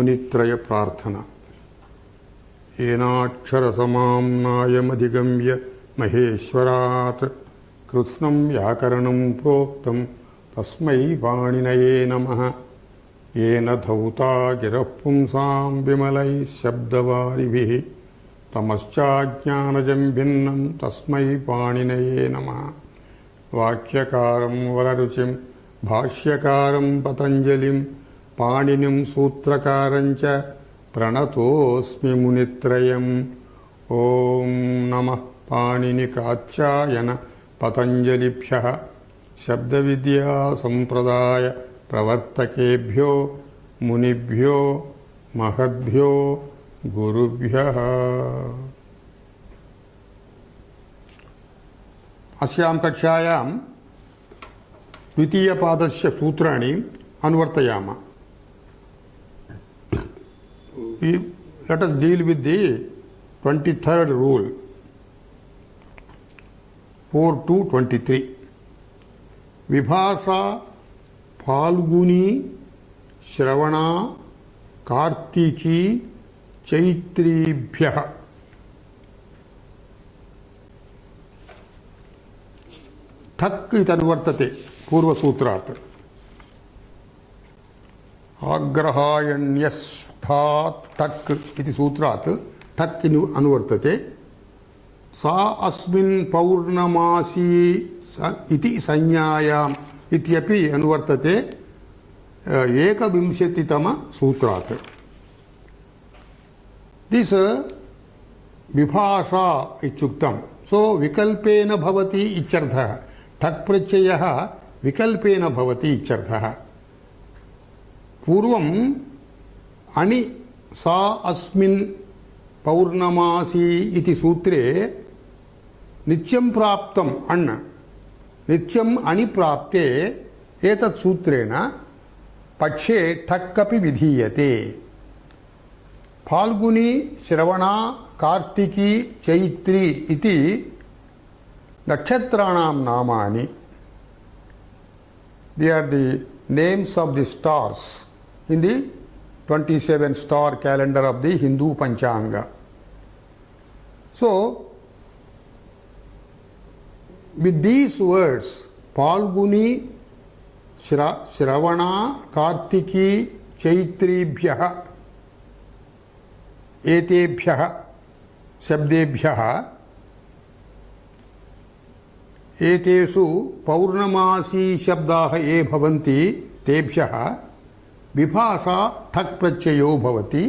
मुनित्रय प्रार्थना। येनाक्षरसमाम्नायमधिगम्य महेश्वरात् कृत्स्नं व्याकरणं प्रोक्तं तस्मै पाणिनये नमः। येन धौता गिरः पुंसां विमलैः शब्दवारिभिः तमश्चाज्ञानजं भिन्नं तस्मै पाणिनये नमः। वाक्यकारं वररुचिं भाष्यकारं पतञ्जलिं पाणिनिं सूत्रकारञ्च प्रणतोऽस्मि मुनित्रयम्। ॐ नमः पाणिनिकात्यायन पतञ्जलिभ्यः शब्दविद्या संप्रदाय प्रवर्तकेभ्यो मुनिभ्यो महद्भ्यो गुरुभ्यः। अस्यां कक्षायां द्वितीयपादस्य सूत्राणि अनुवर्तयामः। Let us deal with the 23rd rule, 4 to 23. विभाषा फाल्गुनी श्रवणा कार्तिकी चैत्रीभ्यः। ठक् इति अनुवर्तते पूर्वसूत्रात्। आग्रहायण्यस्थात् ठक् इति सूत्रात् ठक् अनुवर्तते। सा अस्मिन् पौर्णमासी इति संज्ञायाम् इत्यपि अनुवर्तते एकविंशतितम सूत्रात्। दिस् विभाषा इत्युक्तं। सो विकल्पेन भवति इत्यर्थः। ठक् प्रत्ययः विकल्पेन भवति इत्यर्थः। पूर्वम् अणि सा अस्मिन् पौर्णमासी इति सूत्रे नित्यं प्राप्तम् अण् नित्यम् अणि प्राप्ते एतत् सूत्रेण पक्षे ठक् अपि विधीयते। फाल्गुनी श्रवणा कार्तिकी चैत्री इति नक्षत्राणां नामानि। They are the names of the stars in the 27 star calendar of the Hindu Panchanga. So, with these words, Falguni, Shravana, Kartiki, Chaitribhyah, Etebhyah, Shabdebhyah, एतेषु पौर्णमासी शब्दाः ये भवन्ति तेभ्यः विभाषा ठक् प्रत्ययो भवति।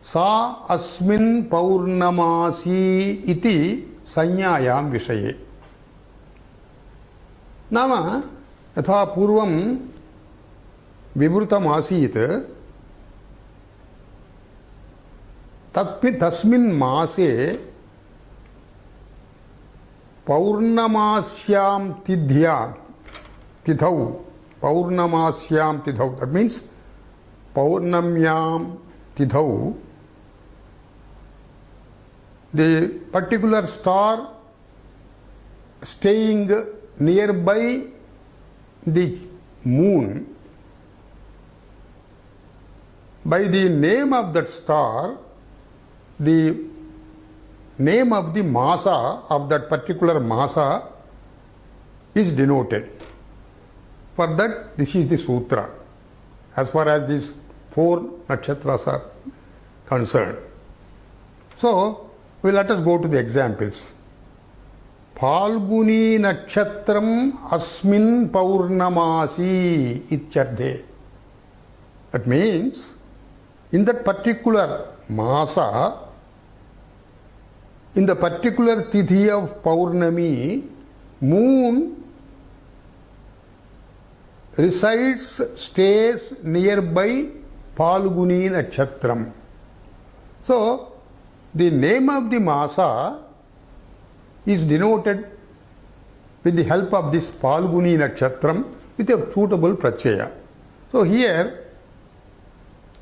सा अस्मिन् पौर्णमासी इति संज्ञायां विषये। नाम यथा पूर्वं विवृतमासीत् तस्मिन् मासे पौर्णमास्यां तिथौ that means पौर्णम्यां तिथौ the particular star staying nearby the moon, by the name of that star, the name of the masa of that particular masa is denoted. For that, this is the sutra as far as these 4 nakshatras are concerned. So, let us go to the examples. Falguni nakshatram asmin paurnamasi ityarthe. That means, in that particular masa, in the particular tithi of Paurnami, moon resides, stays nearby Falguni Nakshatram. So, the name of the masa is denoted with the help of this Falguni Nakshatram with a suitable pratyaya. So, here,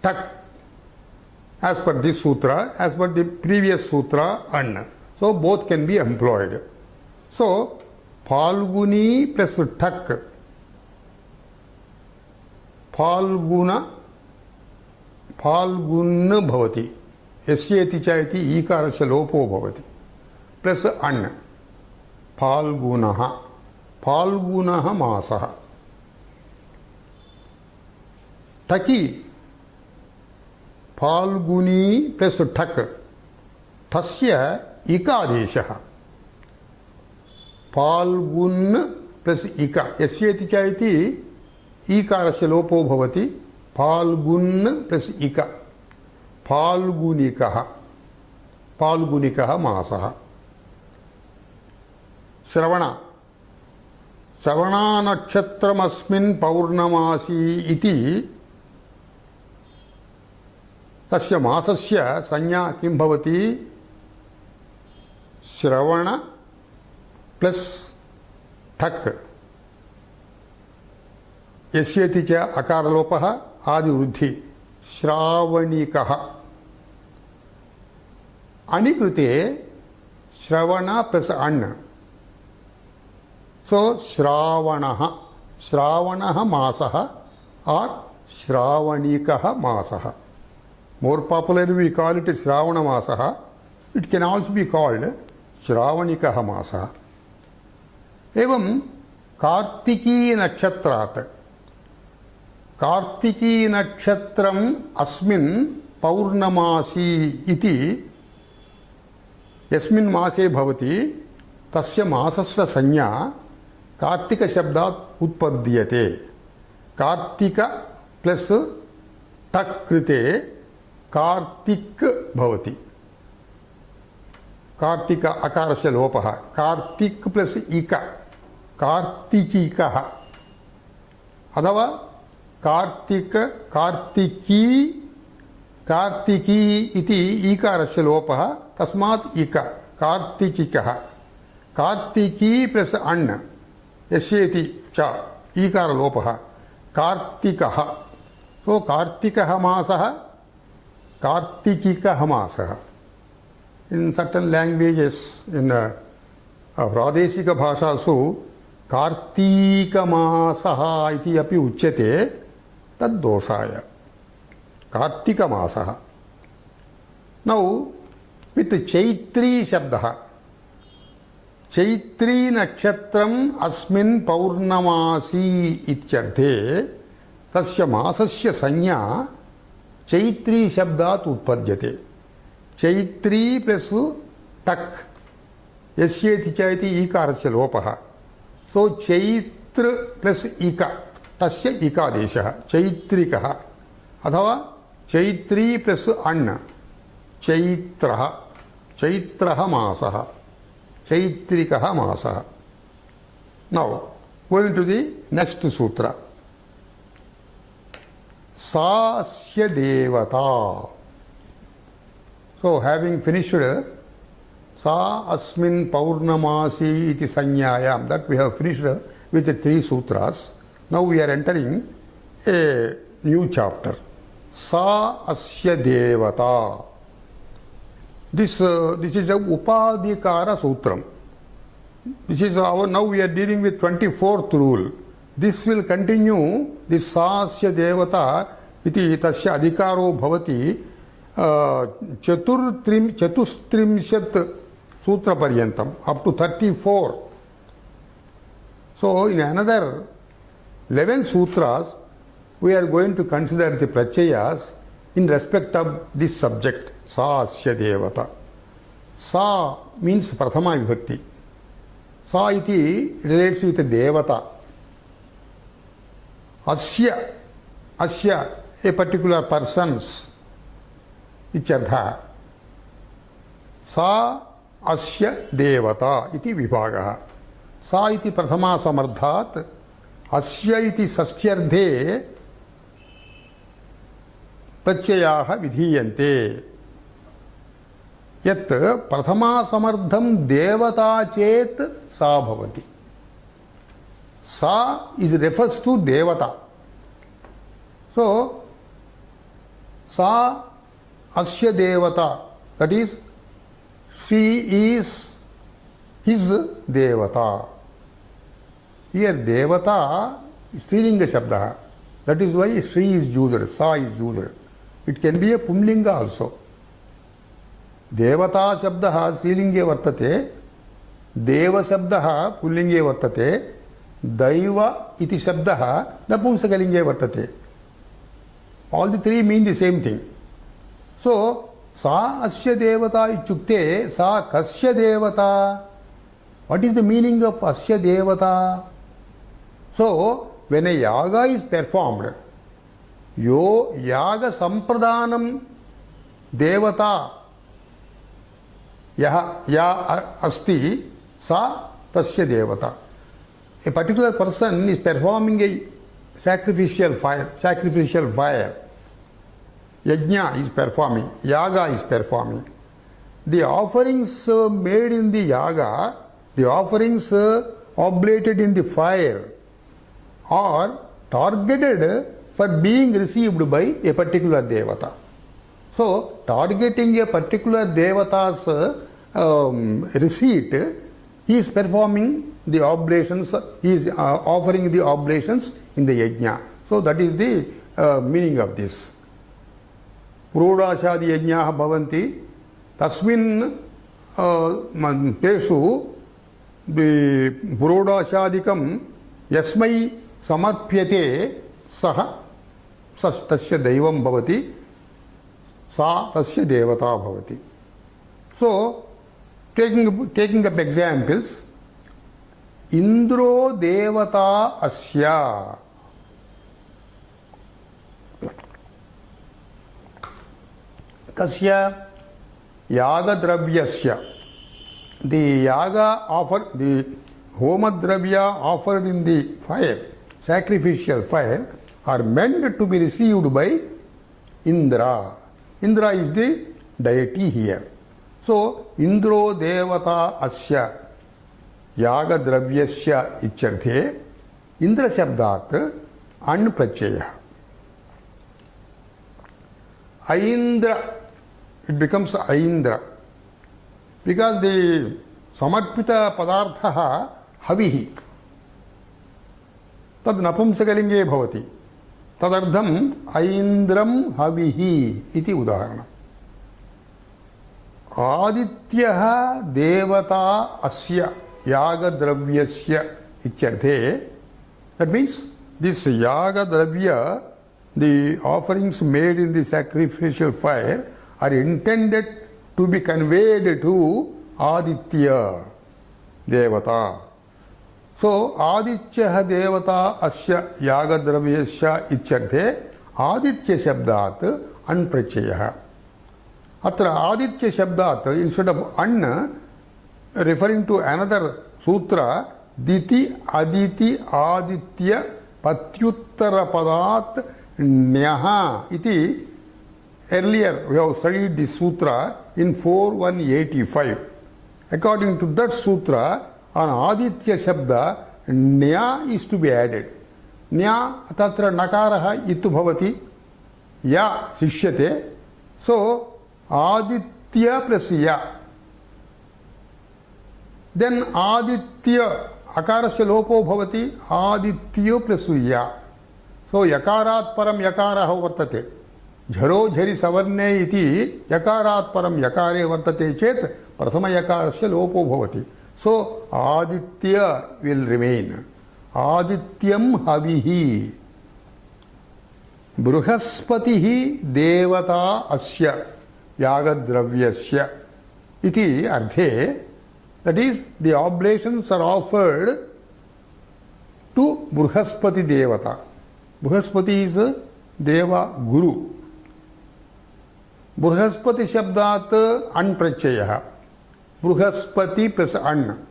tak, as per this sutra, as per the previous sutra, an. So, both can be employed. So, Falguni plus tak, Falguna फाल्गुन् भवति यस्येति च इति ईकारस्य लोपो भवति plus अण् फाल्गुनः फाल्गुनः मासः ठकि Falguni plus ठक् ठस्य इकादेशः फाल्गुन् plus इका यस्येति च इति ईकारस्य लोपो भवति फाल्गुन् प्लस इका फाल्गुनिकः फाल्गुनिकः मासः श्रवण श्रवणानक्षत्रमस्मिन् पौर्णमासी इति तस्य मासस्य संज्ञा किं भवति श्रवण प्लस ठक् यस्येति च अकारलोपः आदिवृद्धि श्रावणिकः अनिकृते श्रवण प्लस अण् सो श्रावणः श्रावणः मासः और श्रावणिकः मासः more popularly we call it Shravana Masaha. It can also be called Shravanikaha Masaha. एवं कार्तिकी नक्षत्रात् कार्तिकी नक्षत्रम् अस्मिन् पौर्णमासी इति यस्मिन् मासे भवति तस्य मासस्य संज्ञा कार्तिक शब्दात् उत्पद्यते कार्तिक प्लस टक् कृते कार्तिक भवति कार्तिक अकारस्य लोपः कार्तिक प्लस इक कार्तिकीकः अथवा कार्तिक कार्तिकी कार्तिकी इति ईकारस्य लोपः तस्मात् इक कार्तिकिकः कार्तिकी प्लस अण् यस्येति च ईकार लोपः कार्तिकः सो कार्तिकः मासः कार्तिकिकः मासः in certain languages in प्रादेशिक भाषासु कार्तिक मासः इति अपि उच्यते तद् दोषाय कार्तिक मासः नौ वित् चैत्री शब्दः चैत्री नक्षत्रम् अस्मिन् पौर्णमासी इत्यर्थे तस्य मासस्य संज्ञा चैत्री शब्दात् उत्पद्यते चैत्री प्लस टक् यस्येति च इति ईकारस्य लोपः सो चैत्र प्लस इक तस्य इकादेशः चैत्रिकः अथवा चैत्री प्लस अण् चैत्रः चैत्रः मासः चैत्रिकः मासः नौ गोइंग टू द नेक्स्ट सूत्र सास्य देवता So having finished Sa Asmin Paurnamasi iti Sanyayam, that we have finished with the 3 sutras. Now we are entering a new chapter. Sa Asya Devata. This is a Upadikara Sutram. This is our, now we are dealing with 24th rule. This will continue, this Sa Asya Devata iti tasya adhikaro bhavati चतुस्त्रिंशत् सूत्र पर्यंतम up to 34. So in another 11 sutras we are going to consider the prachayas in respect of this subject Sa Asya Devata. Sa means prathama vibhakti. Sa iti relates with Devata. Asya, Asya, a particular person's इत्यर्थः सा अस्य देवता इति विभागः सा इति प्रथमा समर्थात् अस्य इति षष्ठ्यर्थे प्रत्ययाः विधीयन्ते यत् प्रथमा समर्थं देवता चेत् सा भवति सा इज रेफर्स टू देवता सो सा Asya Devata, that is, she is his Devata. Here Devata is Strilinga Shabda. That is why she is used, Sa is used. It can be a Pumlinga also. Devata Shabdaha Srilinge Vartate, Deva Shabdaha Pullinge Vartate, Daiva iti Shabdaha Napumsakalinge Vartate. All the three mean the same thing. So, Sa Asya Devata Ichukte, Sa Kasya Devata. What is the meaning of Asya Devata? So, when a yaga is performed, Yo Yaga Sampradhanam Devata Ya Asti Sa Tasya Devata. A particular person is performing a sacrificial fire. Yajna is performing, yaga is performing. The offerings made in the yaga, the offerings oblated in the fire are targeted for being received by a particular devata. So, targeting a particular devata's receipt, he is performing the oblations, he is offering the oblations in the yajna. So, that is the meaning of this. Purodashadi yajnaha bhavanti, tasmin tesu the purodashadikam yasmai samarpyate saha tasya daivam bhavati, sa tasya devata bhavati. So, taking up examples, Indro devata asya. Kasya yaga dravyasya. The yaga offered, the homa dravya offered in the fire, sacrificial fire, are meant to be received by Indra. Indra is the deity here. So, Indro devata asya yaga dravyasya icharthe Indra shabdat an prachaya. Aindra, it becomes Aindra. Because the samarpita padarthaha havihi. Tad napumsakalinge bhavati. Tadardham Aindram havihi iti udaharana. Adityaha devata asya yaga dravyasya icharthe. That means this yaga dravya, the offerings made in the sacrificial fire, are intended to be conveyed to Aditya Devata. So, Aditya Devata Asya Yaga Dravyasya Icharthe Aditya Shabdat Anprachaya. Atra Aditya Shabdat, instead of An, referring to another sutra, Diti Aditi Aditya Patyuttara Padat Nyaha iti. Earlier we have studied this sutra in 4.185. According to that sutra, on Aditya Shabda, Nya is to be added. Nya tatra nakaraha itu bhavati, ya sishyate. So, Aditya plus ya. Then Aditya, akarasya lopo bhavati, Aditya plus ya. So, yakarat param yakaraha vartate. Jharo jhari savarne iti yakarat param yakare vartate chet prathama yakarasya lopo bhavati. So, Aditya will remain. Adityam havihi. Bruhaspatihi devata asya yagadravyasya iti arthe. That is, the oblations are offered to Bruhaspati devata. Bruhaspati is Deva Guru. Bruhaspati Shabdat An Prachaya. Bruhaspati plus An.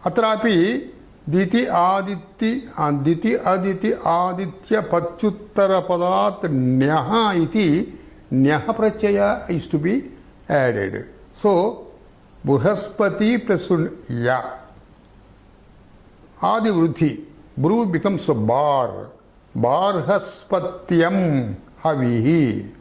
Atrapi Diti Aditi Aditya Pachuttara Padat Nyaha iti Nyaha Prachaya is to be added. So, Bruhaspati plus Ya. Adi Vruthi. Bru becomes a bar. Barhaspatyam havihi.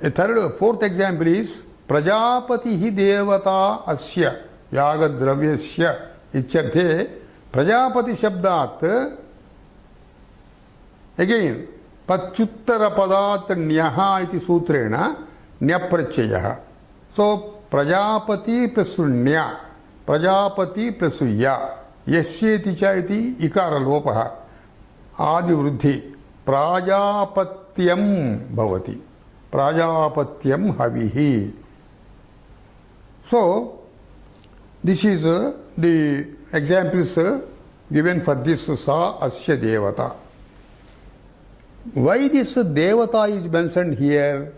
A fourth example is Prajapatihi devata asya yaga dravyasya icharthe. Prajapati Shabdat, again, तच्युत्तरपदात् ण्यः इति सूत्रेण ण्यप्रत्ययः. सो Prajapati plus ण्य, Prajapati plus य, यस्येति च इति इकारलोपः, आदिवृद्धि, प्राजापत्यं भवति, प्राजापत्यं हविः. So this is the examples given for this sa asya devata. Why this devata is mentioned here?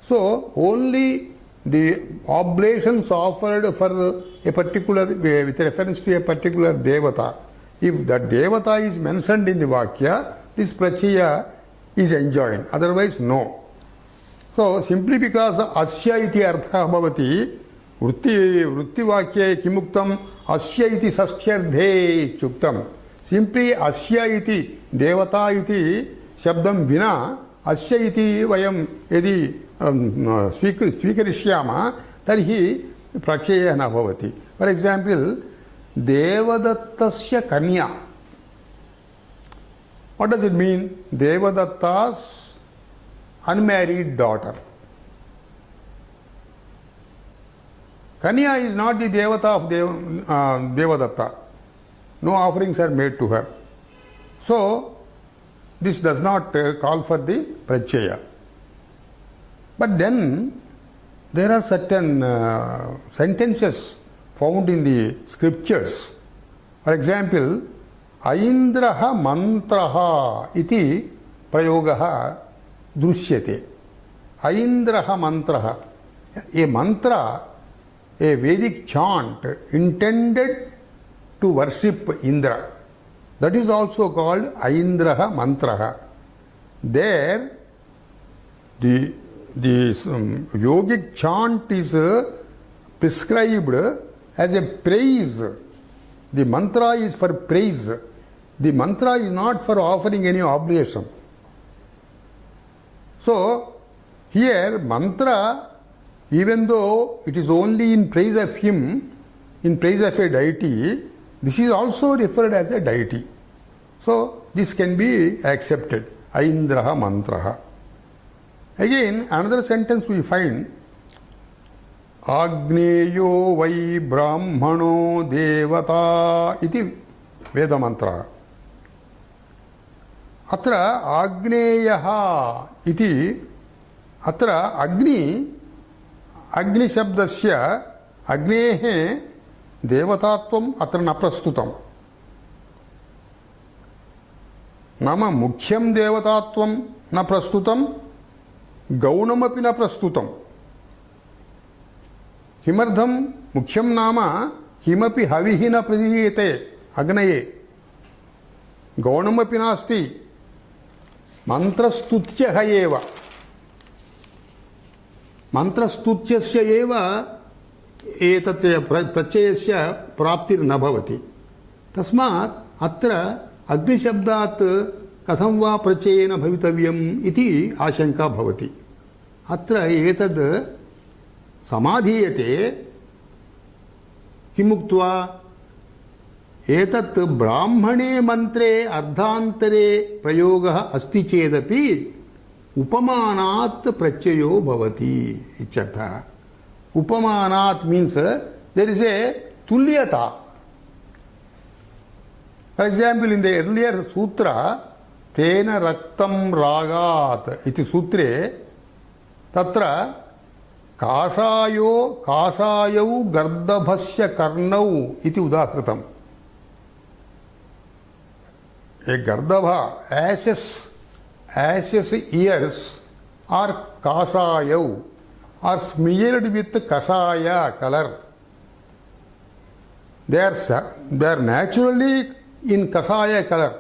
So only the oblations offered for a particular, with reference to a particular devata, if that devata is mentioned in the vakya, this prachaya is enjoined, otherwise no. So simply because asya iti artha bhavati, वृत्ति वाक्ये किमुक्तम अस्य इति षष्ठ्यर्धे इत्युक्तम. Simply अस्य इति देवता इति शब्दं विना अस्य इति वयं यदि स्वीकरिष्यामः तर्हि प्रत्ययः न भवति. फॉर एग्जांपल देवदत्तस्य कन्या. What does it mean? Devadatta's unmarried daughter. Kanya is not the devata of Devadatta. No offerings are made to her. So this does not call for the prachaya. But then there are certain sentences found in the scriptures. For example, Aindraha mantraha iti prayogaha drushyate. Aindraha mantraha. A mantra, a Vedic chant intended to worship Indra. That is also called Aindraha mantraha. There, the yogic chant is prescribed as a praise. The mantra is for praise. The mantra is not for offering any oblation. So, here mantra, even though it is only in praise of him, in praise of a deity, this is also referred as a deity. So, this can be accepted. Aindraha mantraha. Again, another sentence we find, Agneyo vai brahmano devata iti Veda mantra. Atra Agneyaha iti, atra Agni, Agni shabdasya Agnehe devatatvam atra na prastutam. Nama mukhyam devatatvam na prastutam, gaunamapi na prastutam. Kimardham mukhyam nama kimapi havihi na pradiyete agnaye. Gaunamapi nasti. Mantrastutya eva. Mantrastutyasya eva etat prachayasya praptir na bhavati. Tasmat atra agni shabdat katham va prachayena bhavitavyam iti ashanka bhavati. Atra etad samadhiyate kimuktva एतत् ब्राह्मणे मंत्रे अर्धांतरे प्रयोगः अस्ति चेदपि उपमानात् प्रत्ययो भवति इत्यर्थः. उपमानात् means there is a tulyata. For example, in the earlier sutra, tena raktam ragat iti sutre, tatra kashayo gardabhasya karnau iti udahritam. A gardabha, ashes ears are kashayav, are smeared with kashaya color. They are naturally in kashaya color.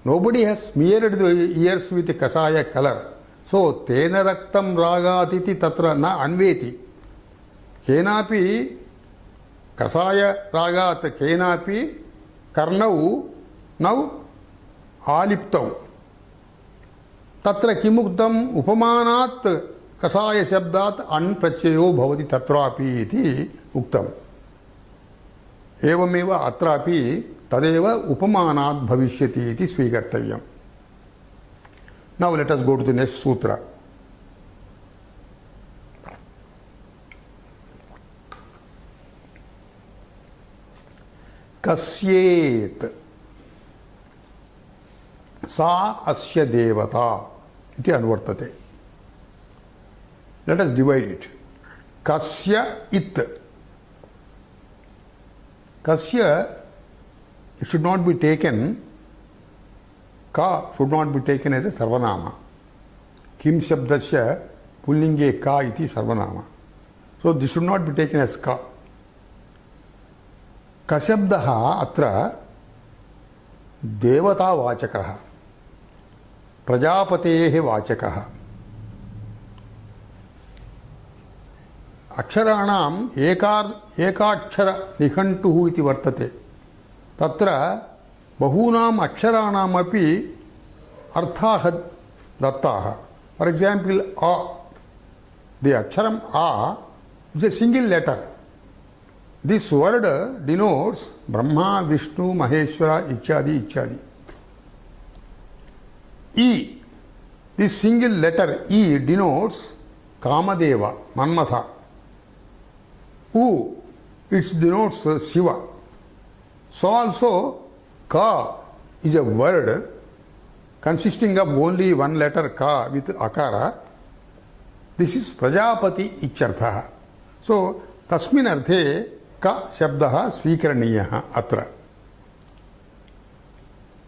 Nobody has smeared the ears with kashaya color. So, tena raktam ragatiti tatra na anveti. Kenapi kashaya ragat kenapi karnau now aliptau. Tatra kimuktam upamanat kasaya shabdat an prachayo bhavati tatrapi iti uktam. Evameva atrapi tadeva upamanat bhavishyati iti svikartavyam. Now let us go to the next sutra. Kasyet sa asya devata iti anvartate. Let us divide it. Kasya it. Kasya, it should not be taken, ka should not be taken as a sarvanama. Kim shabdasya pullinge ka iti sarvanama. So this should not be taken as ka. Kashabdaha atra devata vachakaha, prajapatehe vachakaha. अक्षराणाम एकाक्षर निघंटुः इति वर्तते. तत्र बहूनाम अक्षराणामपि अर्थाः दत्ताः. For example अ, the अक्षरम आ is a single letter. This word denotes Brahma Vishnu Maheshwara इत्यादि इत्यादि. ई, दिस सिंगल लेटर ई denotes Kamadeva Manmatha. U, it denotes Shiva. So also Ka is a word consisting of only one letter Ka with Akara. This is Prajapati Ichartha. So Tasmin Arthe Ka Shabdaha Svikaraniyaha Atra.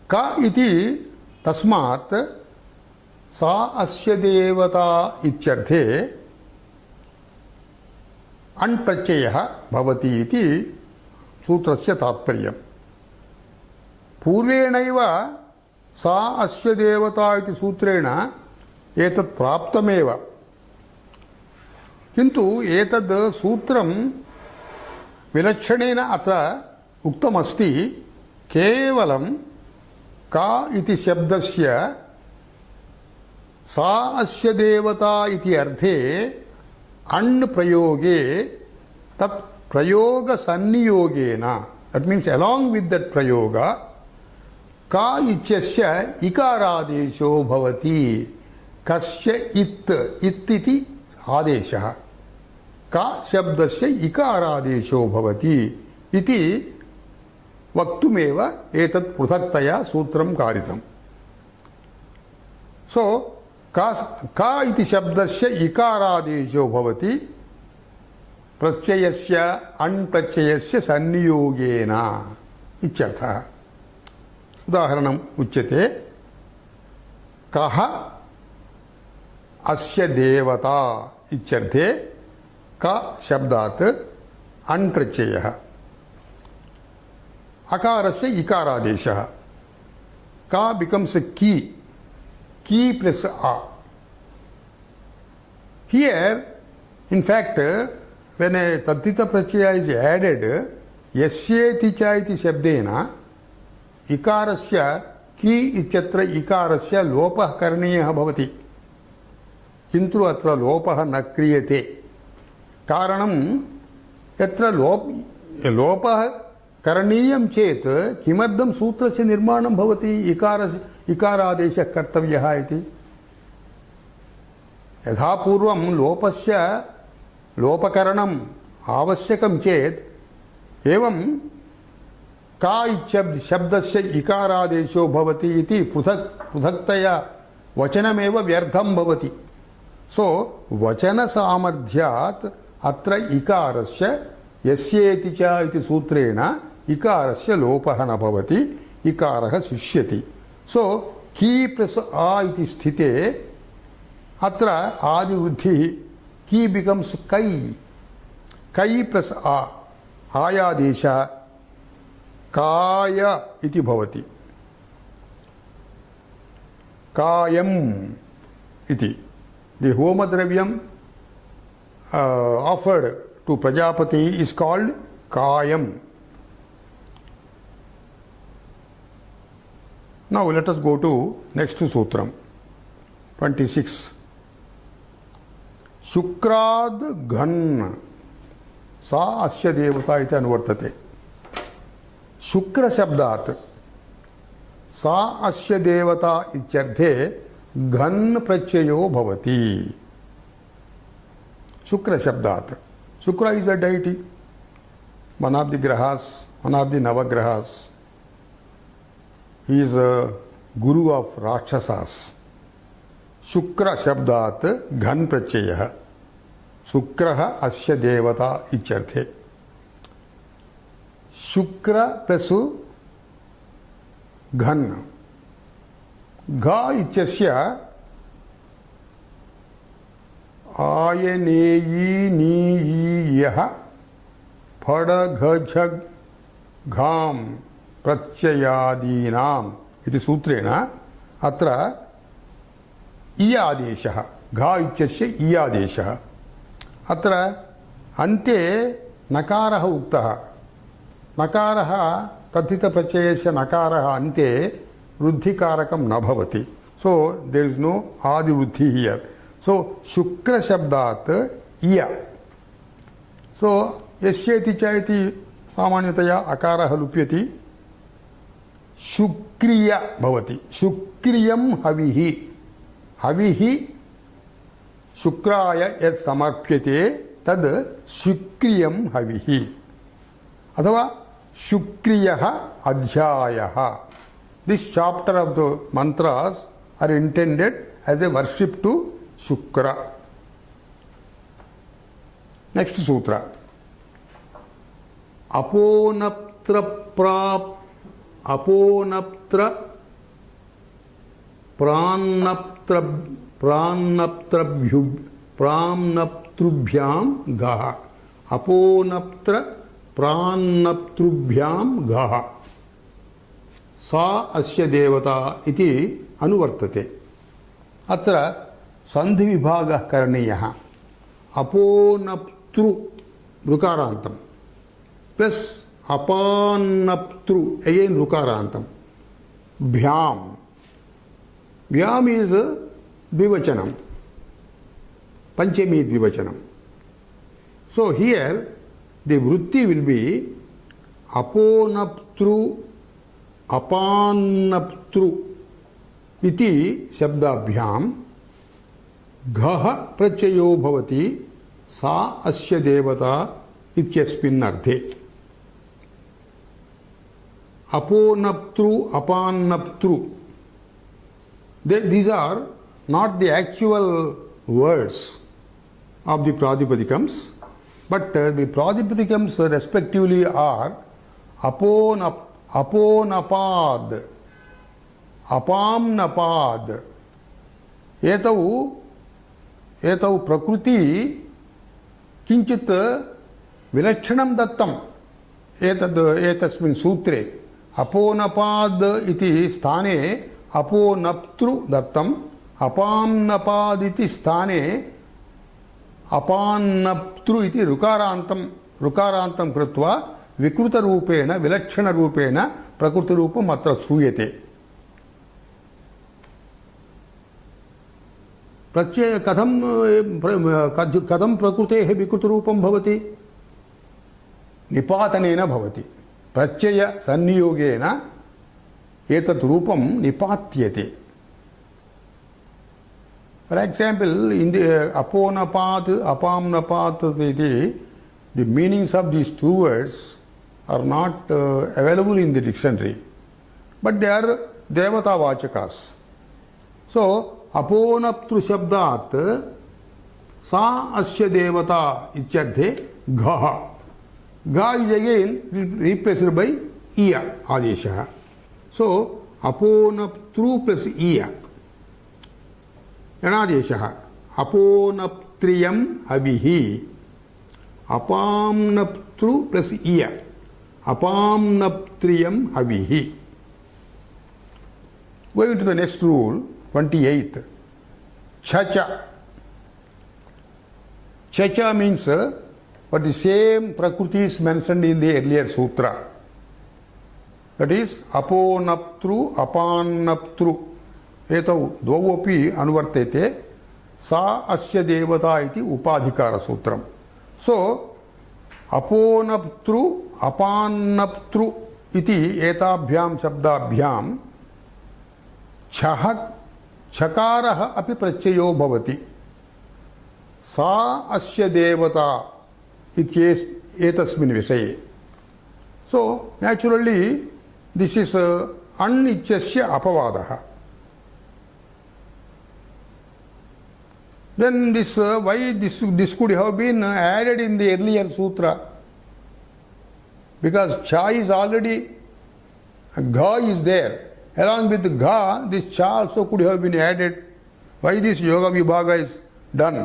Ka iti Tasmat Sa Asya Devata Icharthe अण्प्रत्ययः भवति इति सूत्रस्य तात्पर्यम्. पूर्वेणैव सा अस्य देवता इति सूत्रेण एतत् प्राप्तमेव. किन्तु एतद् सूत्रं विलक्षणेन अत्र उक्तमस्ति. केवलं का इति शब्दस्य सा अस्य देवता इति अर्थे अण् प्रयोगे तत् प्रयोग संनियोगेन, that means along with that prayoga, का इत्यस्य इकारादेशो भवति. कस्य इत् इति आदेशः, का शब्दस्य इकारादेशो भवति इति वक्तुमेव एतत् पृथक्तया सूत्रं कारितम्. सो का इति शब्दस्य इकारादेशो भवति प्रत्ययस्य अण् प्रत्ययस्य संनियोगेन इत्यर्थः. उदाहरणम् उच्यते. कः अस्य देवता इत्यर्थे का शब्दात् अण् प्रत्ययः, अकारस्य इकारादेशः. का becomes a key. Key plus a. Here, in fact, when a taddita pratyaya is added, yasyeti cha iti shabdena, ikarasya ki ityatra ikarasya lopah karaniyah bhavati. Kintu atra lopah na kriyate. Karanam yatra lopah karaniyam chet kimaddam sutrasya nirmanam bhavati इकारादेशः कर्तव्यः इति. यथा पूर्वं लोपस्य लोपकरणम् आवश्यकं चेत् एवं का शब्दस्य इकारादेशो भवति इति पृथक्तया वचनमेव व्यर्थं भवति. सो वचनसामर्थ्यात् अत्र इकारस्य यस्येति च इति सूत्रेण इकारस्य लोपः न भवति, इकारः शिष्यति. सो की प्लस आ इति स्थिते अत्र आदिवृद्धिः की बिकम्स कै. कै प्लस आ आयादेशः काय इति भवति. कायम् इति. द होमद्रव्यम् offered to Prajapati is called kayam. Now let us go to next sutram, 26. Shukrad ghan sa asya devata iti anvartate. Shukra shabdat sa asya devata ityarthe घन प्रत्ययो भवति. Shukra Shabdat. Shukra is the deity, one of the grahas, one of the Navagrahas. He is a guru of Rakshasas. Shukra Shabdat Ghan Pratyayah. Shukraha Asya Devata Icharthe. Shukra plus Ghan. Ga Ichasya Ayaneyi Ni Yaha Pada Ghajag Gham Pratyayadinam iti sutrena atra iyadeshaha gha ityasya iyadeshaha atra ante nakaraha uktaha nakaraha tathita pratyayasya nakaraha ante vruddhikarakam na bhavati. So there is no adi vruddhi here. So shukra shabdat iya. So yasyeti chayati samanyataya akaraha lupyati shukriya bhavati. Shukriyam havihi. Havihi shukraya yat samarpyate tad shukriyam havihi. Athava shukriyaha adhyayaha. This chapter of the mantras are intended as a worship to Shukra. Next sutra. Aponaptra pranaptrubhyam gaha. Aponaptra pranaptrubhyam gaha. Sa asya devata iti anuvartate. Atra sandhi vibhaga karaniyaha. Aponaptru rukarantam plus apanaptru again rukarantam. Bhyam. Bhyam is dvivachanam. Panchami dvivachanam. So here the vritti will be aponaptru apanaptru iti shabdabhyam ghaha prachayo bhavati sa asya devata ityasmin arthe. Aponaptru apanaptru, these are not the actual words of the pradipadikams, but the pradipadikams respectively are aponapad, apamnapad. Etau prakruti kinchit vilakshanam dattam etasmin sutre. Aponapad iti sthane aponaptru dattam, apamnapad iti sthane apanaptru iti rukarantam krutva vikruta rupena vilakshana rupena prakruti rupam atra sruyate. प्रत्यय कथम प्रकृतेः विकृत रूपं भवति निपातनेन भवति प्रत्यय संनियोगेन एतत् रूपं निपात्यते. For example, in the aponapat, apamnapat, the meanings of these two words are not available in the dictionary, but they are devata vachakas. So aponaptru shabdat sa asya devata ityarthe gha. Gha is again replaced by iya adesha. So aponaptru plus iya anadesha. Aponaptriyam havihi. Apamnaptru plus iya. Apamnaptriyam havihi. Going to the next rule, 28th. Chacha. Chacha means but the same prakriti is mentioned in the earlier sutra. That is aponaptru, apanaptru. Etau dvopi anuvartete sa asya devata iti upadhikara sutram. So aponaptru, apanaptru iti etabhyam shabdabhyam chahak चकारः अपि प्रत्ययो भवति सा अस्य देवता एतस्मिन् विषये so naturally this is अण् इत्यस्य अपवादः then this why this could have been added in the earlier sutra because cha is already gha is there along with gha this cha also could have been added why this yoga vibhaga is done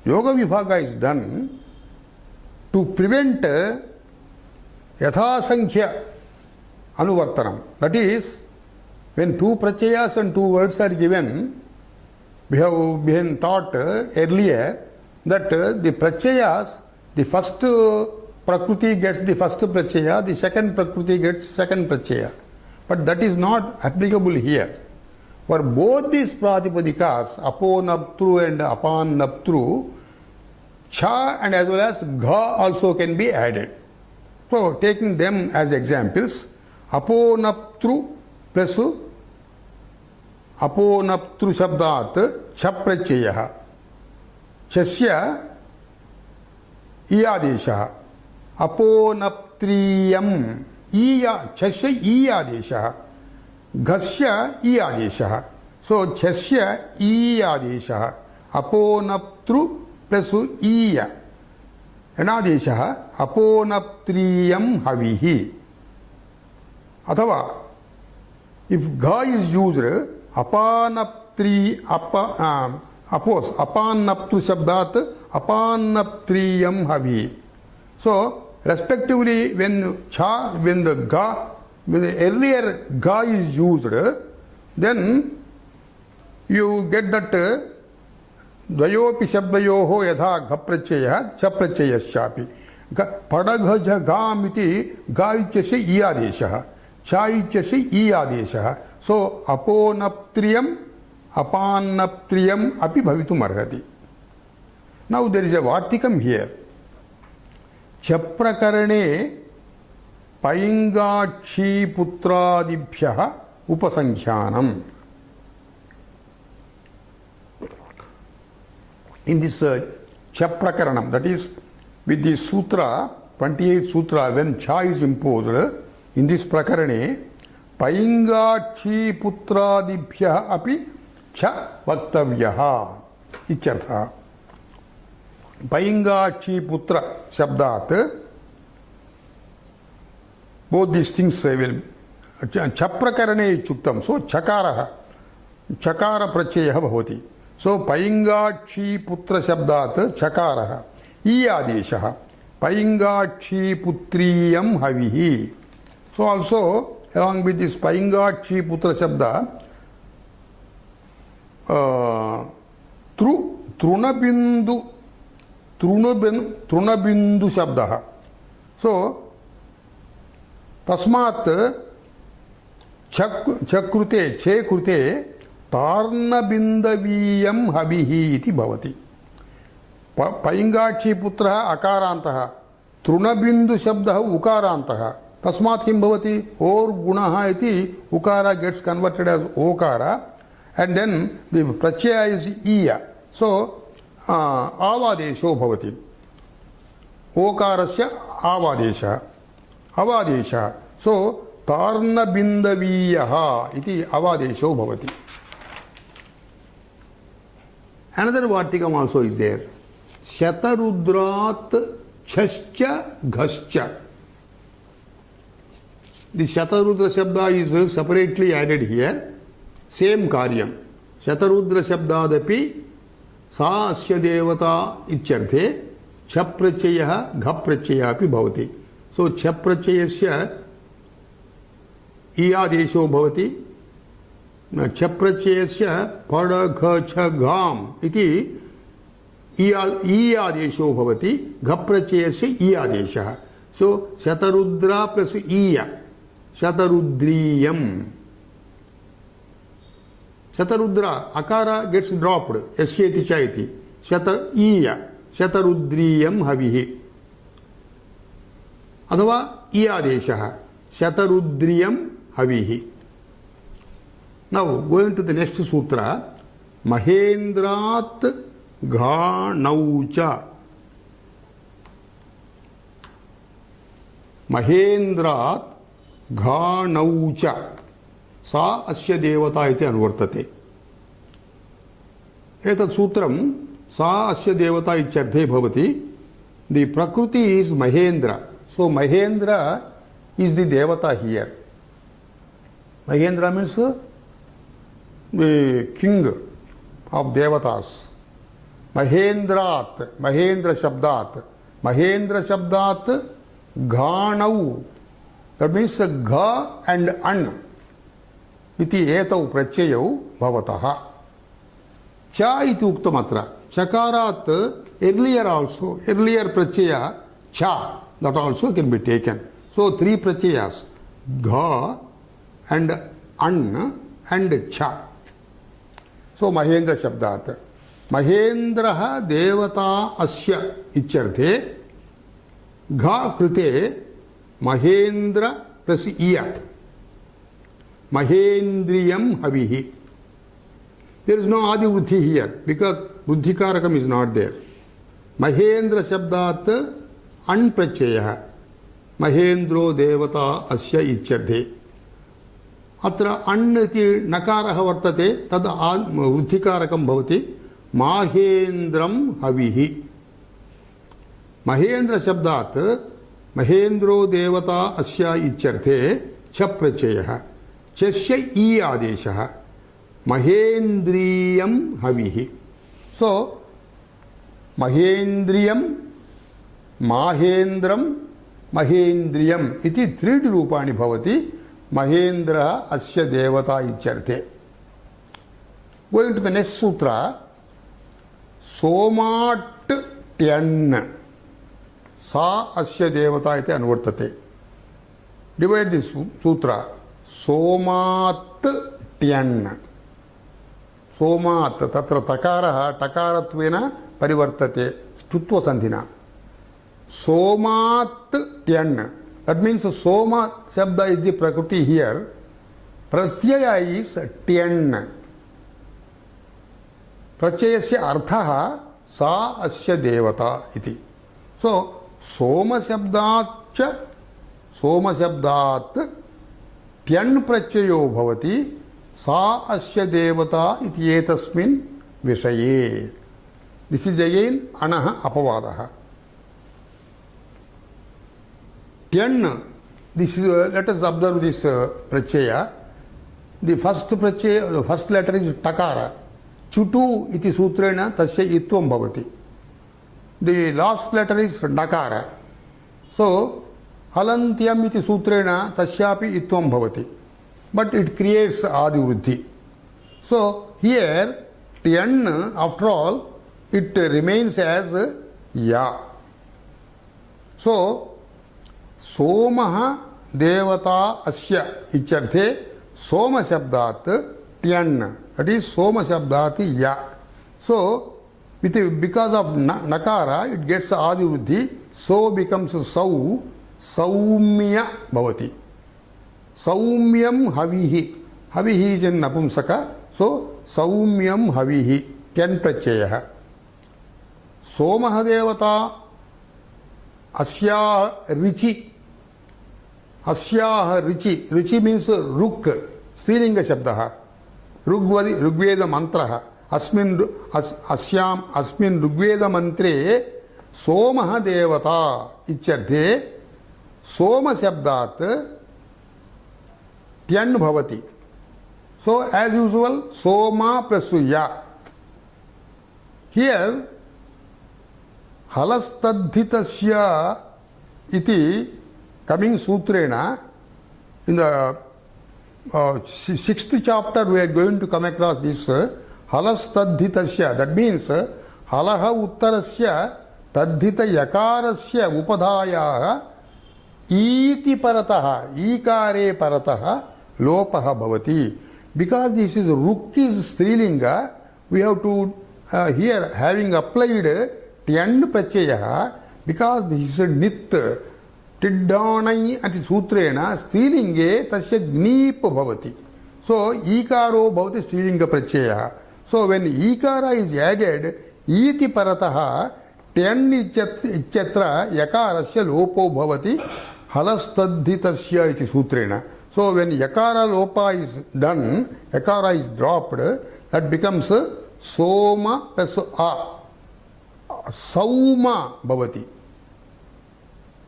yoga vibhaga is done to prevent yathasankhya anuvartanam that is when two pratyayas and two words are given we have been taught earlier that the pratyayas the first prakriti gets the first pratyaya the second prakriti gets second pratyaya but that is not applicable here for both these pratipadikas aponaptru and apanaptru cha and as well as gha also can be added so taking them as examples aponaptru plus अपोनप्तृ शब्दात् छ प्रत्ययः छस्य ई आदेशः अपोनप्त्रीयम् छस्य ई आदेशः घस्य ई आदेशः सो छस्य ई आदेशः अपोनप्तृ plus ईय अनादेशः अपोनप्त्रीयम् हविः अथवा if gha is used apanaptru shabdat apanaptriyam havi so respectively when the earlier ga is used then you get that dvayopi shabdayoho yatha gha pratyayah cha pratyayaschapi padagha gam iti ga ityasya i adeshah cha ityasya i adeshah so aponaptriyam apanaptriyam api bhavitum arhati now there is a vartikam here chaprakarane paingakshi putradibhyah upasankhyanam in this chaprakaranam that is with this sutra 28th sutra when cha is imposed in this prakarane paingakshi putradibhyah api cha vaktavyah ityartha paingakshi putra shabdat both these things will chaprakarane ichuktam so chakara pratyayah bhavati so paingakshi putra shabdat chakarah i adeshah paingakshi putriyam havihi so also along with this paingakshi putra shabda trunabindu shabdah so tasmat chakrute che krute tarnabindaviyam havihi iti bhavati paingakshi putra akarantah trunabindu shabdah ukarantah tasmat kim bhavati or gunaha iti ukara gets converted as okara and then the pratyaya is iya so avadesho bhavati okarasya avadesha so tarnabindaviyah iti avadesho bhavati another vartikam also is there shatarudrat chascha ghascha the shatarudra shabda is separately added here same karyam shatarudra shabdadapi sa asya devata ityarthe cha pratyayah gha pratyayah api bhavati so cha pratyayasya i adesho bhavati cha pratyayasya pada gha cha gam iti i adesho bhavati gha pratyayasya i adeshah so shatarudra plus iya shatarudriyam shatarudra akara gets dropped yasyeti chaiti shatarudriyam havihi अथवा ई आदेशः शतरुद्रियम हविहि Now, going to the next sutra, Mahendrat Ghanaucha. Mahendrat Ghanaucha. Sa asya devata iti anvartate. Etat sutram sa asya devata ityarthe bhavati. The Prakriti is Mahendra. So Mahendra is the devata here. Mahendra means the king of devatas. Mahendrat, Mahendra Shabdat. Mahendra Shabdat Ghanau. That means Gha and An. Iti etau prachayau bhavataha. Cha iti uktamatra. Chakarat earlier also, earlier prachaya cha, that also can be taken. So three prachayas, Gha and An and cha. So Mahendra Shabdat. Mahendraha devata asya ichyarthe. Gha krite Mahendra plus iya. Mahendriyam havihi. There is no adi vruddhi here because vruddhikarakam is not there. Mahendra Shabdat anprachayah. Mahendro devata asya ichyarthe. Atra annati nakaraha vartate tad vruddhikarakam bhavati. Mahendram havihi. Mahendra Shabdat Mahendro devata asya ichyarthe chaprachayah. Chasya I adeshaha. Mahendriyam havihi. So, Mahendriyam, Mahendram, Mahendriyam iti three rupani bhavati. Mahendra asya devata ichyarthe. Going to the next sutra, Somat Tyan. Sa asya devata iti anvartate. Divide this sutra. Somat Tyan. Somat tatra takaraha takaratvena parivartate stutva sandhina. Somat Tyan. That means Soma Shabda is the Prakriti here. Pratyaya is Tyan. Pratyayasya arthaha sa asya devata iti. So, Soma Shabdat Tyan prachayo bhavati sa asya devata iti etasmin vishaye. This is again anaha apavadaha. Tyan, this is, let us observe this prachaya. The first prachaya, the first letter is takara. Chutu iti sutrena tasya itvam bhavati. The last letter is nakara. So, halantyam iti sutrena tasyapi itvam bhavati. But it creates adi vruddhi. So, here, Tyan, after all, it remains as ya. So, Somaha devata asya ichyarthe Soma Shabdat Tyan. That is Soma Shabdati ya. So, because of nakara, it gets adi vruddhi. So becomes sau, saumya bhavati. Saumyam havihi. Havihi is in napumsaka. So, saumyam havihi. Tyan prachayah. Somaha devata asya richi. Asyaha richi. Richi means ruk. Strilinga shabdaha. Rugveda mantraha. Asmin Rugveda mantre Somaha devata ichyarthe Soma Shabdat Tyan bhavati. So, as usual, Soma plus ya. Here, halastadhitasya iti coming sutrena in the sixth chapter we are going to come across this halastadhitasya. That means halaha uttarasya tadhita yakarasya upadhayaha iti parataha ikare parataha lopaha bhavati. Because this is Rukkis Strilinga, we have to here having applied Tyan Prachayaha, because this is Nit Tiddanai ati sutrena Strilinge tasya Gnipa bhavati. So ikaro bhavati strilinga pratyaya. So when ikara is added, iti parataha ten ityatra yakarasya lopo bhavati halastadhitasya iti sutrena. So when yakara lopa is done, yakara is dropped, that becomes soma plus a. Sauma bhavati.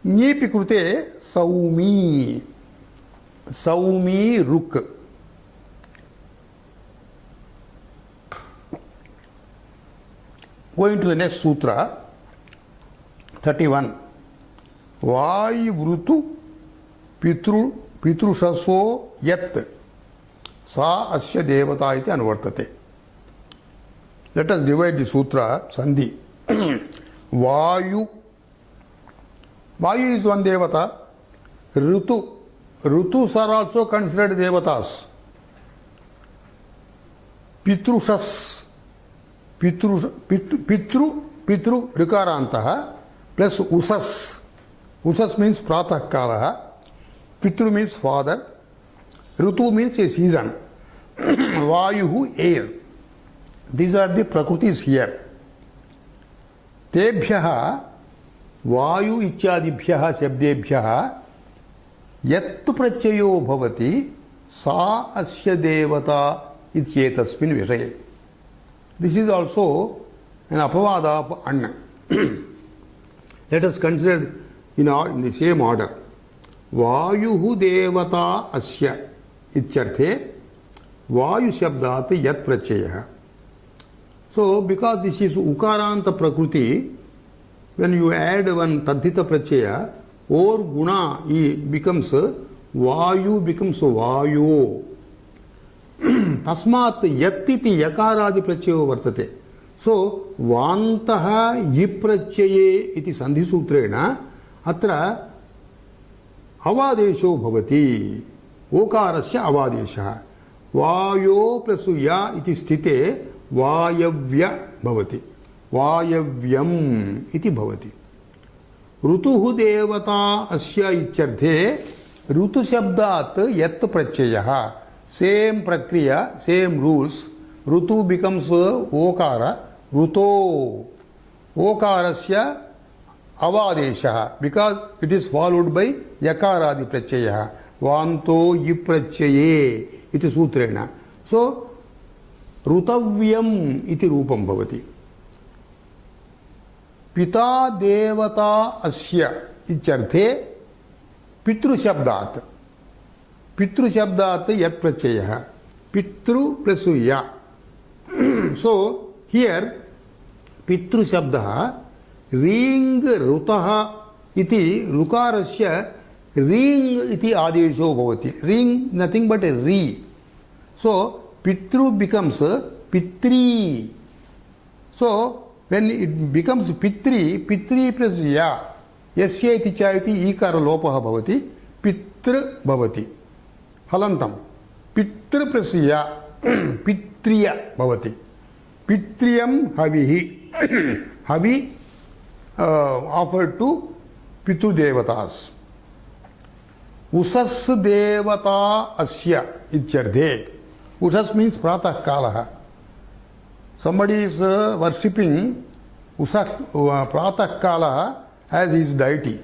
Nyepi krute saumi. Saumi ruk. Going to the next sutra, 31. Vayuvrutu pitrushaso yat sa asya devata iti anvartate. Let us divide the sutra, sandhi. Vayu. Vayu is one devata. Rutus are also considered devatas. Pitrushas. Pitru rikarantaha plus usas. Usas means pratah kalaha. Pitru means father. Rutu means a season. Vayuhu air. These are the prakrutis here. तेभ्यः वायु इत्यादिभ्यः शब्देभ्यः यत्तु प्रत्ययो भवति सा अस्य देवता इत्येतस्मिन् विषये. This is also an apavada of anna. Let us consider in the same order. Vayuhu devata asya ityarthe vayu shabdat yat pratyayah. So, because this is ukaranta prakriti, when you add one tadhita pratyaya, or guna becomes vayu becomes vayu. Tasmat yattiti yakaradi pratyayo vartate. So, vantaha yipracyaye iti sandhi sutrena atra avadesho bhavati. Okarasya avadesha. Vayo plus ya iti sthite Vayavya bhavati. Vayavyam iti bhavati. Rutuhu devata asya ityarthe Rutu shabdat yat pratyayah. Same prakriya, same rules. Rutu becomes okara. Ruto. Okarasya avadesha. Because it is followed by yakaradi pratyayah. Vanto yipracyaye iti sutrena. So, Rutavyam iti rupam bhavati. Pita devata asya ityarthe pitru shabdat. Pitru shabdat yat pratyayah. Pitru plus ya. So, here pitru shabdaha ring rutaha iti lukarasya ring iti adesho bhavati. Ring nothing but a re. So, Pitru becomes Pitri. So, when it becomes Pitri, Pitri plus Ya, Yasya iti chayati ikara lopaha bhavati, Pitr bhavati. Halantam. Pitr plus Ya, Pitriya bhavati. Pitriyam havihi. Havi offered to Pitru devatas. Usas devata asya ityarthe. Usas means pratah kalaha. Somebody is worshipping pratah kalaha as his deity.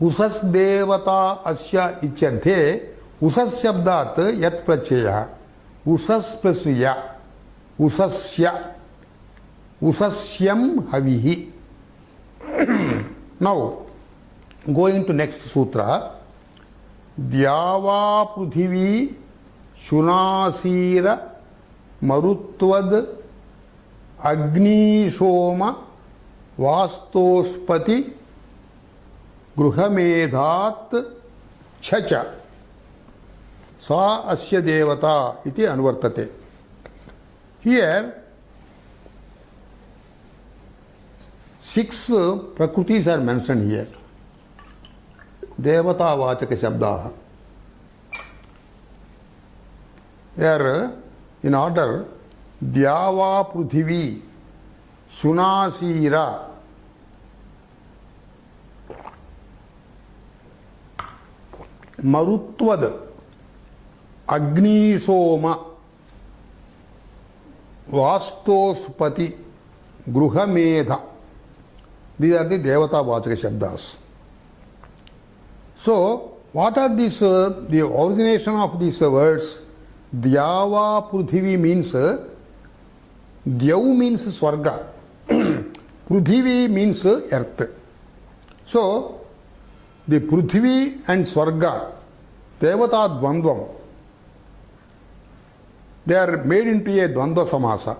Usas devata asya ityarthe usas shabdat yat pratyayah. Usas plus ya. Usasya. Usasyam havihi. Now, going to next sutra. Dyava pruthivi Shunasira Marutvad Agnishoma Vastoshpati Gruhamedhat Chacha Sa Asya Devata iti anvartate. Here 6 prakrutis are mentioned here. Devata vachaka shabdaha. They are in order Dyava Pruthivi Shunasira Marutvad अग्निशोम वास्तोस्पति गृहमेध. These are the devata vachaka shabdas. So what are these the origination of these words? Dyava Pruthivi means Dyav means Swarga, Pruthivi means earth. So the Pruthivi and Swarga, Devata Dvandvam, they are made into a Dvandva Samasa.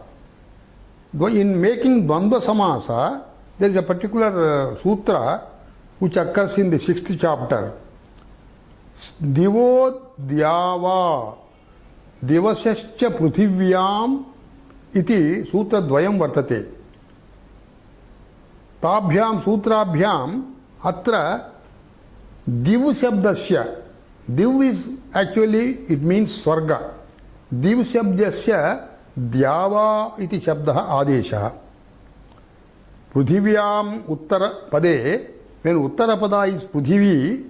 In making Dvandva Samasa, there is a particular sutra which occurs in the 6th chapter. Divo Dyava Divasascha Pruthivyam iti sutra dvayam vartate. Tabhyam sutrabhyam atra Div shabdasya. Div is actually, it means Swarga. Div shabdasya Dyava iti shabdaha adeshaha. Pruthivyam uttara pade, when uttara pada is Pruthivi,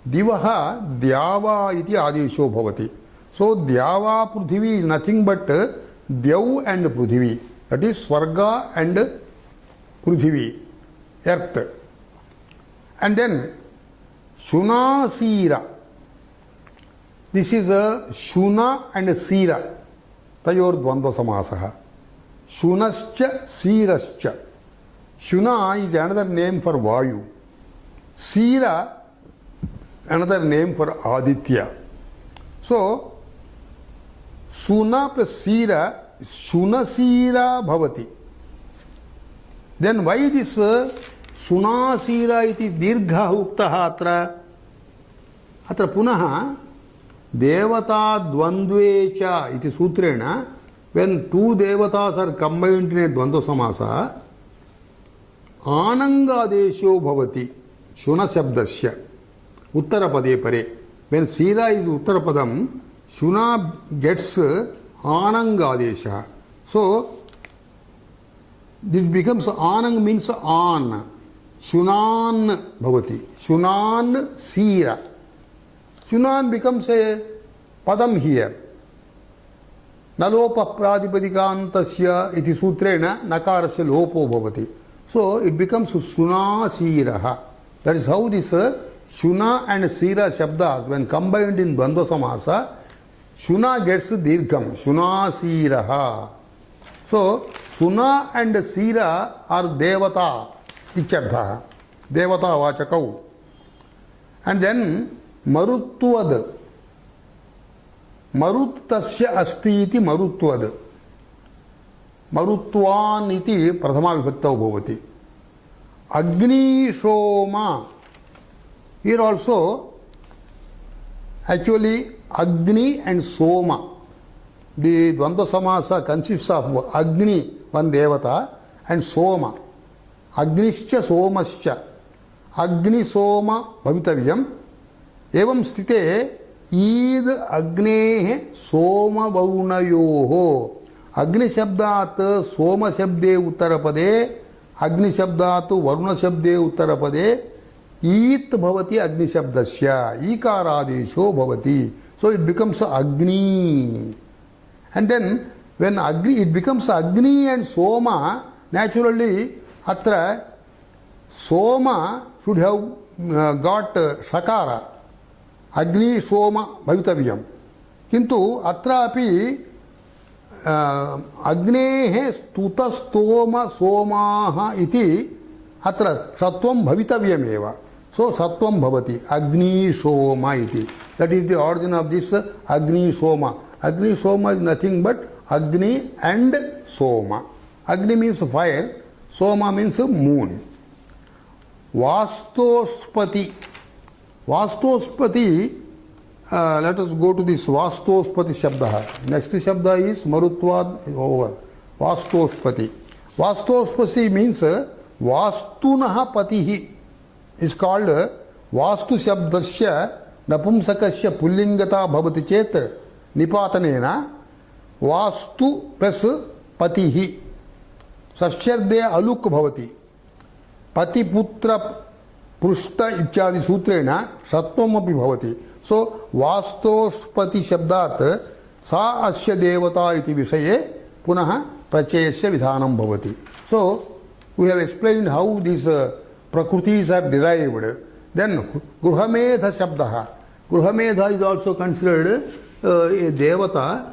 Divaha Dyava iti adesho bhavati. So Dyava Pruthivi is nothing but Dyav and Pruthivi. That is Swarga and Pruthivi, earth. And then Shuna-sira. This is a Shuna and Sira. Tayor Dvandva Samasaha. Shunascha Sirascha. Shuna is another name for Vayu. Sira, another name for Aditya. So Shuna plus Sira, Shuna-sira bhavati. Then why this Shuna-sira iti dirgha uktaha atra? Atra punaha devata dvandvecha iti sutrena, when two devatas are combined in a dvandva samasa, anangadesho bhavati Shuna shabdasya uttarapade pare. When Sira is uttarapadam, Shuna gets anangadesha. So it becomes anang means an. Shunan bhavati. Shunan Sira. Shunan becomes a padam here. Nalopa pradipadikantasya iti sutrena nakarasya lopo bhavati. So it becomes Shuna-siraha. That is how this Shuna and Sira shabdas, when combined in Dvandva Samasa, Shuna gets dirgham. Shuna-siraha. So Shuna and Sira are devata ichyartha. Devata vachakau. And then Maruttuvad. Marut tasya asti iti Maruttuvad. Maruttvan iti prathama vibhaktau bhavati. Agni Shoma. Here also, actually, Agni and Soma. The Dvandva Samasa consists of Agni, one devata, and Soma. Agnischa Somascha. Agni Soma bhavitavyam. Evam sthite id Agnehe Soma Vaunayoho. Agni Shabdat Soma Shabde Uttarapade. Agni Shabdat Varuna Shabde Uttarapade. It bhavati Agni Shabdasya. Ikaradesho bhavati. So it becomes Agni. And then when Agni, it becomes Agni and Soma, naturally atra Soma should have got Sakara. Agni Soma bhavitavyam. Kintu atra api Agnehe stuta stoma somaha iti atra sattvam bhavitavyam eva. So sattvam bhavati Agni Soma iti. That is the origin of this Agni Soma. Agni Soma is nothing but Agni and Soma. Agni means fire, Soma means moon. Vastospati. Vastospati, let us go to this Vastospati Shabda. Next Shabda is Marutvad over. Vastospati. Vastospati means Vastunaha Patihi is called Vastu Shabdasya Napumsakasya Pullingata Bhavati Chet Nipatanena Vastu plus Patihi. Sashyarde Aluk Bhavati. Pati Putra Prushta Ichadi Sutrena Sattvam api Bhavati. So vastospati shabdat sa asya devata iti visaye punaha prachayasya vidhanam bhavati. So we have explained how these prakrutis are derived. Then gruhamedha shabdaha. Gruhamedha is also considered a devata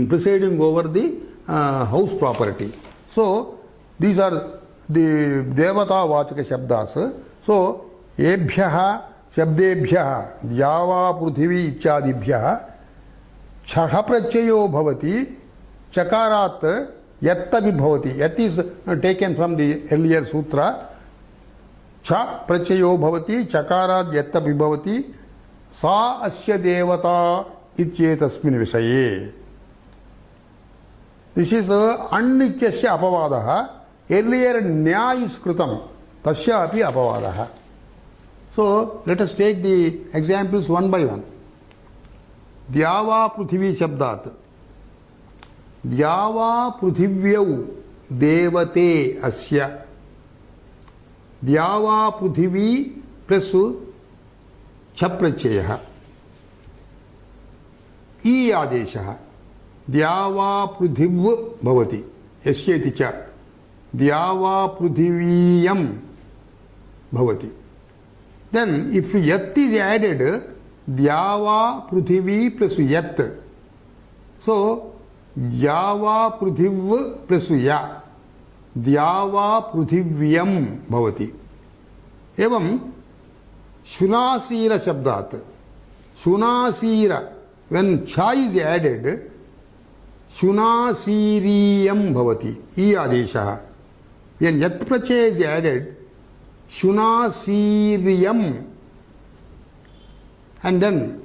presiding over the house property. So these are the devata vachaka shabdas. So ebhyaha shabdebhyaha dyava prithvi ityadibhyaha chaha prachayo bhavati chakarat yattabi bhavati. Yat is taken from the earlier sutra. Cha prachayo bhavati chakarat yattabi bhavati sa asya devata ityetasmin visaye. This is annityasya apavadaha. Earlier nya is kritam. Tasya api apavadaha. So let us take the examples one by one. Dyava prithvi shabdat. Dyava prithvyau devate asya. Dyava prithvi plus chaprachayah. I adeshah. Dyava prithv bhavati. Yasyeti cha. Dyava prithviyam bhavati. Then if yat is added, dyava prithvi plus yat. So dyava prithv plus ya. Dyava prithvyam bhavati. Evam shunasira shabdat. Shunasira. When cha is added, shunasiriyam bhavati. I adeshaha. When yat prachaya is added, shunasiriyam. And then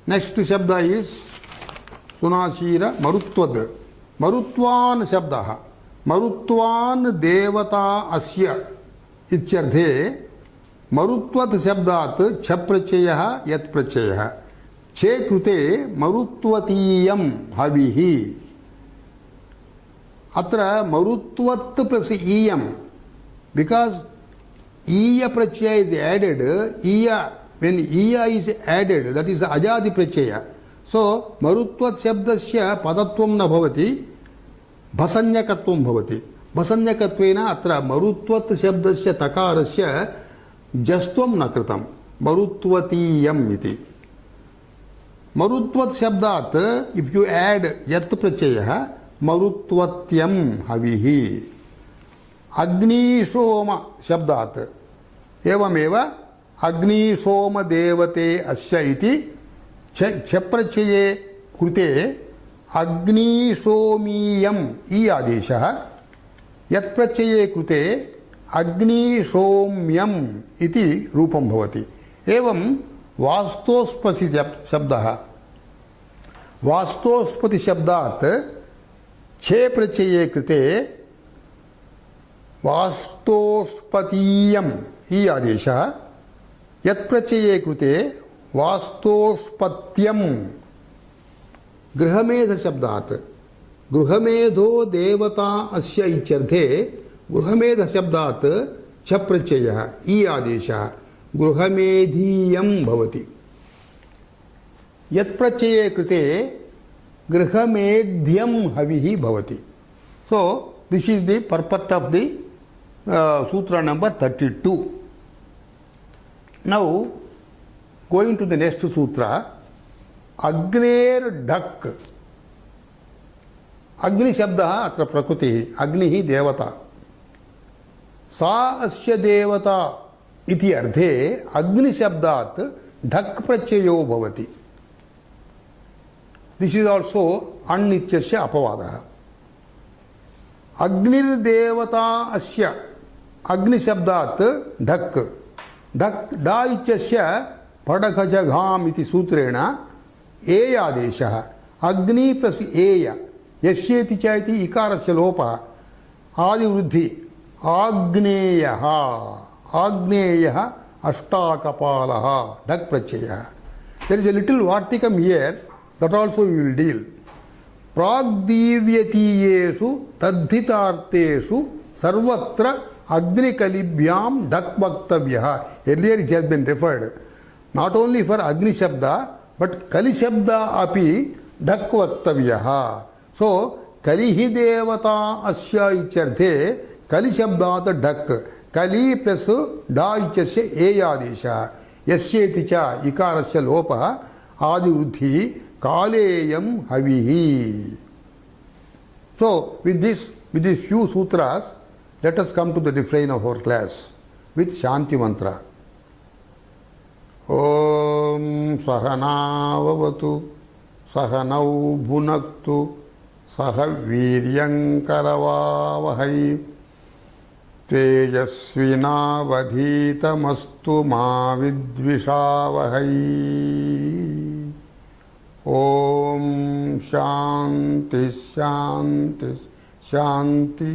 next shabda is shunasira marutvad. Marutvan shabdaha. Marutvan devata asya. Ityarthe marutvat shabdat chaprachayah yat prachayah. Che krute marutvatiyam havihi. Atra marutvat plus iyam. Because iya prachaya is added, iya, when iya is added, that is ajadi prachaya. So marutvat shabdasya padatvam na bhavati, bhasanyakatvam bhavati. Bhasanyakatvena atra marutvat shabdasya takarasya jastvam na kritam. Marutvatiyam iti. Marutvat shabdat, if you add yat prachaya, marutvatyam havihi. Agni soma shabdat. Evameva agni soma devate asya iti chaprachaye krute agni somiyam I adeshaha. Yat prachaye krute agni somyam iti rupam bhavati. Evam vastospati shabdaha. Vastospati shabdat che prachaye krite vastospatiyam I adesha. Yat prachaye krite vastospatiyam. Gruhamedha shabdat. Gruhamedho devata asya icharthe. Gruhamedha shabdat chaprachayah I adesha. Gruhamedhiyam bhavati. Yat prachaye krite gruhamedhyam havihi bhavati. So this is the purport of the sutra number 32. Now going to the next sutra, Agner Dak. Agni shabdaha atra prakriti. Agnihi devata. Sa asya devata iti ardhe Agni shabdat dak prachayo bhavati. This is also annityasya apavadaha. Agnir devata asya. Agni shabdat dak. Dak da ityasya padakajagham iti sutrena eya adeshaha. Agni plus eya. Yasyeti cha iti ikarasya lopa. Adi vruddhi. Agneyaha. Agneyaha ashtakapalaha. Dak prachayaha. There is a little vartikam here. That also we will deal. Pragdivyatiyesu tadhitartesu sarvatra agnikalibhyam dakvaktavyaha. Earlier it has been referred. Not only for Agni Shabda, but Kali Shabda api dak vaktavyaha. So, Kalihi devata asya icharthe Kali Shabdat dak. Kali plus da ichasya eyadesha. Yasyeti cha ikarasya lopa adi vruddhi kaleyam havihi. So, with these few sutras, let us come to the refrain of our class with Shanti mantra. Om Sahanavavatu Sahanau Bhunaktu Sahaviryankaravavahai Tejasvinavadhitamastu ma vidvishavahai. Om Shanti Shanti Shanti.